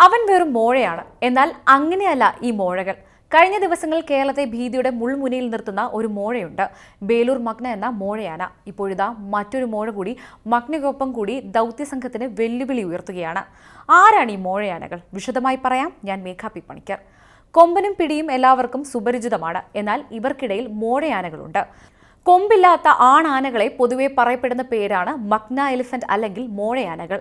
അവൻ വെറും മോഴയാണ്. എന്നാൽ അങ്ങനെയല്ല ഈ മോഴകൾ. കഴിഞ്ഞ ദിവസങ്ങളിൽ കേരളത്തെ ഭീതിയുടെ മുൾമുനയിൽ നിർത്തുന്ന ഒരു മോഴയുണ്ട്. ബേലൂർ മഗ്ന എന്ന മോഴയാന. ഇപ്പോഴിതാ മറ്റൊരു മോഴ കൂടി മഗ്നയ്ക്കൊപ്പം കൂടി ദൗത്യസംഘത്തിന് വെല്ലുവിളി ഉയർത്തുകയാണ്. ആരാണ് ഈ മോഴയാനകൾ? വിശദമായി പറയാം. ഞാൻ മേഘ പി പണിക്കർ. കൊമ്പനും പിടിയും എല്ലാവർക്കും സുപരിചിതമാണ്. എന്നാൽ ഇവർക്കിടയിൽ മോഴയാനകളുണ്ട്. കൊമ്പില്ലാത്ത ആണാനകളെ പൊതുവെ പറയപ്പെടുന്ന പേരാണ് മഗ്ന എലിഫന്റ് അല്ലെങ്കിൽ മോഴയാനകൾ.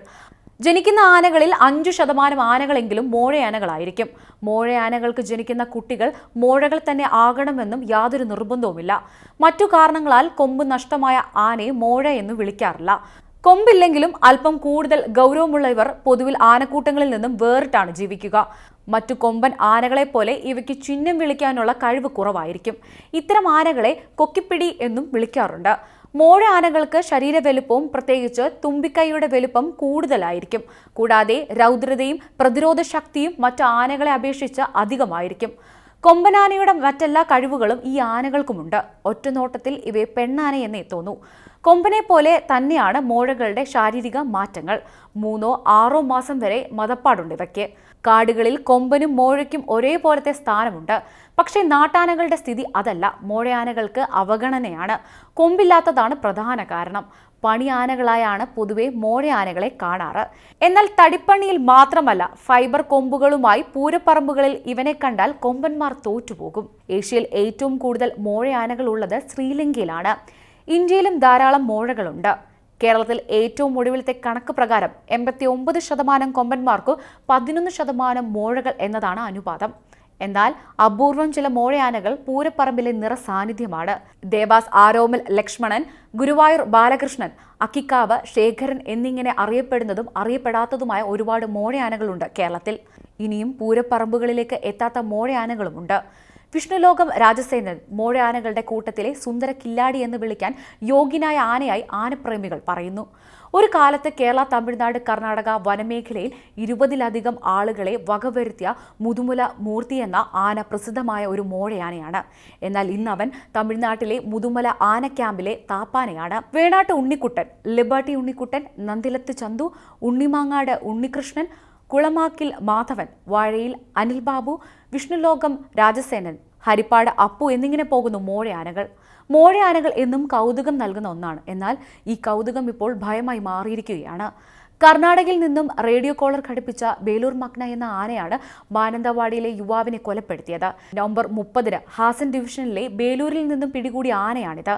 ജനിക്കുന്ന ആനകളിൽ 5% ആനകളെങ്കിലും മോഴയാനകളായിരിക്കും. മോഴയാനകൾക്ക് ജനിക്കുന്ന കുട്ടികൾ മോഴകൾ തന്നെ ആകണമെന്നും യാതൊരു നിർബന്ധവുമില്ല. മറ്റു കാരണങ്ങളാൽ കൊമ്പ് നഷ്ടമായ ആനയെ മോഴ എന്ന് വിളിക്കാറില്ല. കൊമ്പില്ലെങ്കിലും അല്പം കൂടുതൽ ഗൗരവമുള്ള ഇവർ പൊതുവിൽ ആനക്കൂട്ടങ്ങളിൽ നിന്നും വേറിട്ടാണ് ജീവിക്കുക. മറ്റു കൊമ്പൻ ആനകളെപ്പോലെ ഇവയ്ക്ക് ചിഹ്നം വിളിക്കാനുള്ള കഴിവ് കുറവായിരിക്കും. ഇത്തരം ആനകളെ കൊക്കിപ്പിടി എന്നും വിളിക്കാറുണ്ട്. മോഴ ആനകൾക്ക് ശരീര വലുപ്പവും പ്രത്യേകിച്ച് തുമ്പിക്കൈയുടെ വലുപ്പം കൂടുതലായിരിക്കും. കൂടാതെ രൗദ്രതയും പ്രതിരോധ ശക്തിയും മറ്റ് ആനകളെ അപേക്ഷിച്ച് അധികമായിരിക്കും. കൊമ്പനാനയുടെ മറ്റെല്ലാ കഴിവുകളും ഈ ആനകൾക്കുമുണ്ട്. ഒറ്റനോട്ടത്തിൽ ഇവയെ പെണ്ണാനയെന്നേ തോന്നൂ. കൊമ്പനെ പോലെ തന്നെയാണ് മോഴകളുടെ ശാരീരിക മാറ്റങ്ങൾ. 3-6 മാസം വരെ മദപ്പാടുണ്ട് ഇവയ്ക്ക്. കാടുകളിൽ കൊമ്പനും മോഴയ്ക്കും ഒരേപോലത്തെ സ്ഥാനമുണ്ട്. പക്ഷേ നാട്ടാനകളുടെ സ്ഥിതി അതല്ല. മോഴയാനകൾക്ക് അവഗണനയാണ്. കൊമ്പില്ലാത്തതാണ് പ്രധാന കാരണം. പണിയാനകളായാണ് പൊതുവെ മോഴയാനകളെ കാണാറ്. എന്നാൽ തടിപ്പണിയിൽ മാത്രമല്ല, ഫൈബർ കൊമ്പുകളുമായി പൂരപ്പറമ്പുകളിൽ ഇവനെ കണ്ടാൽ കൊമ്പന്മാർ തോറ്റുപോകും. ഏഷ്യയിൽ ഏറ്റവും കൂടുതൽ മോഴയാനകൾ ഉള്ളത് ശ്രീലങ്കയിലാണ്. ഇന്ത്യയിലും ധാരാളം മോഴകളുണ്ട്. കേരളത്തിൽ ഏറ്റവും ഒടുവിലത്തെ കണക്ക് പ്രകാരം 89% കൊമ്പന്മാർക്കു 11% മോഴകൾ എന്നതാണ് അനുപാതം. എന്നാൽ അപൂർവം ചില മോഴയാനകൾ പൂരപ്പറമ്പിലെ നിറസാന്നിധ്യമാണ്. ദേവാസ് ആരോമൽ ലക്ഷ്മണൻ, ഗുരുവായൂർ ബാലകൃഷ്ണൻ, അക്കിക്കാവ് ശേഖരൻ എന്നിങ്ങനെ അറിയപ്പെടുന്നതും അറിയപ്പെടാത്തതുമായ ഒരുപാട് മോഴയാനകളുണ്ട് കേരളത്തിൽ. ഇനിയും പൂരപ്പറമ്പുകളിലേക്ക് എത്താത്ത മോഴയാനകളുമുണ്ട്. വിഷ്ണുലോകം രാജസേനൻ മോഴയാനകളുടെ കൂട്ടത്തിലെ സുന്ദര കില്ലാടി എന്ന് വിളിക്കാൻ യോഗ്യനായ ആനയായി ആനപ്രേമികൾ പറയുന്നു. ഒരു കാലത്ത് കേരള, തമിഴ്നാട്, കർണാടക വനമേഖലയിൽ 20ലധികം ആളുകളെ വകവരുത്തിയ മുതുമല മൂർത്തി എന്ന ആന പ്രസിദ്ധമായ ഒരു മോഴയാനയാണ്. എന്നാൽ ഇന്നവൻ തമിഴ്നാട്ടിലെ മുതുമല ആന ക്യാമ്പിലെ താപ്പാനയാണ്. വേണാട്ട് ഉണ്ണിക്കുട്ടൻ, ലിബർട്ടി ഉണ്ണിക്കുട്ടൻ, നന്ദിലത്ത് ചന്തു, ഉണ്ണിമാങ്ങാട് ഉണ്ണികൃഷ്ണൻ, കുളമാക്കിൽ മാധവൻ, വാഴയിൽ അനിൽ ബാബു, വിഷ്ണുലോകം രാജസേനൻ, ഹരിപ്പാട് അപ്പു എന്നിങ്ങനെ പോകുന്നു മോഴയാനകൾ. മോഴയാനകൾ എന്നും കൗതുകം നൽകുന്ന ഒന്നാണ്. എന്നാൽ ഈ കൗതുകം ഇപ്പോൾ ഭയമായി മാറിയിരിക്കുകയാണ്. കർണാടകയിൽ നിന്നും റേഡിയോ കോളർ ഘടിപ്പിച്ച ബേലൂർ മഗ്ന എന്ന ആനയാണ് മാനന്തവാടിയിലെ യുവാവിനെ കൊലപ്പെടുത്തിയത്. നവംബർ 30 ഹാസൻ ഡിവിഷനിലെ ബേലൂരിൽ നിന്നും പിടികൂടിയ ആനയാണിത്.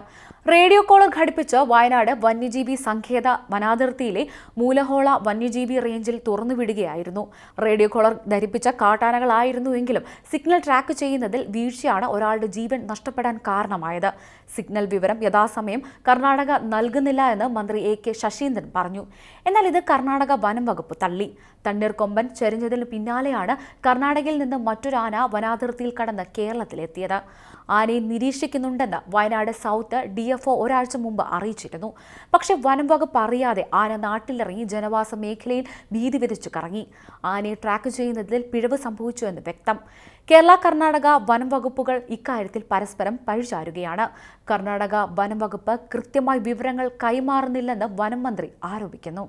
റേഡിയോ കോളർ ഘടിപ്പിച്ച് വയനാട് വന്യജീവി സങ്കേത വനാതിർത്തിയിലെ മൂലഹോള വന്യജീവി റേഞ്ചിൽ തുറന്നുവിടുകയായിരുന്നു. റേഡിയോ കോളർ ധരിപ്പിച്ച കാട്ടാനകളായിരുന്നുവെങ്കിലും സിഗ്നൽ ട്രാക്ക് ചെയ്യുന്നതിൽ വീഴ്ചയാണ് ഒരാളുടെ ജീവൻ നഷ്ടപ്പെടാൻ കാരണമായത്. സിഗ്നൽ വിവരം യഥാസമയം കർണാടക നൽകുന്നില്ല എന്ന് മന്ത്രി AK ശശീന്ദ്രൻ പറഞ്ഞു. എന്നാൽ ഇത് കർണാടക വനം വകുപ്പ് തള്ളി. തണ്ണീർക്കൊമ്പൻ ചെരിഞ്ഞതിന് പിന്നാലെയാണ് കർണാടകയിൽ നിന്ന് മറ്റൊരു ആന വനാതിർത്തിയിൽ കടന്ന് കേരളത്തിലെത്തിയത്. ആനയെ നിരീക്ഷിക്കുന്നുണ്ടെന്ന് വയനാട് സൗത്ത് DFO ഒരാഴ്ച മുമ്പ് അറിയിച്ചിരുന്നു. പക്ഷേ വനം വകുപ്പ് അറിയാതെ ആന നാട്ടിലിറങ്ങി ജനവാസ മേഖലയിൽ ഭീതി വിതച്ചു കറങ്ങി. ആനയെ ട്രാക്ക് ചെയ്യുന്നതിൽ പിഴവ് സംഭവിച്ചുവെന്ന് വ്യക്തം. കേരള, കർണാടക വനം വകുപ്പുകൾ ഇക്കാര്യത്തിൽ പരസ്പരം പഴിചാരുകയാണ്. കർണാടക വനം വകുപ്പ് കൃത്യമായി വിവരങ്ങൾ കൈമാറുന്നില്ലെന്ന് വനം മന്ത്രി ആരോപിക്കുന്നു.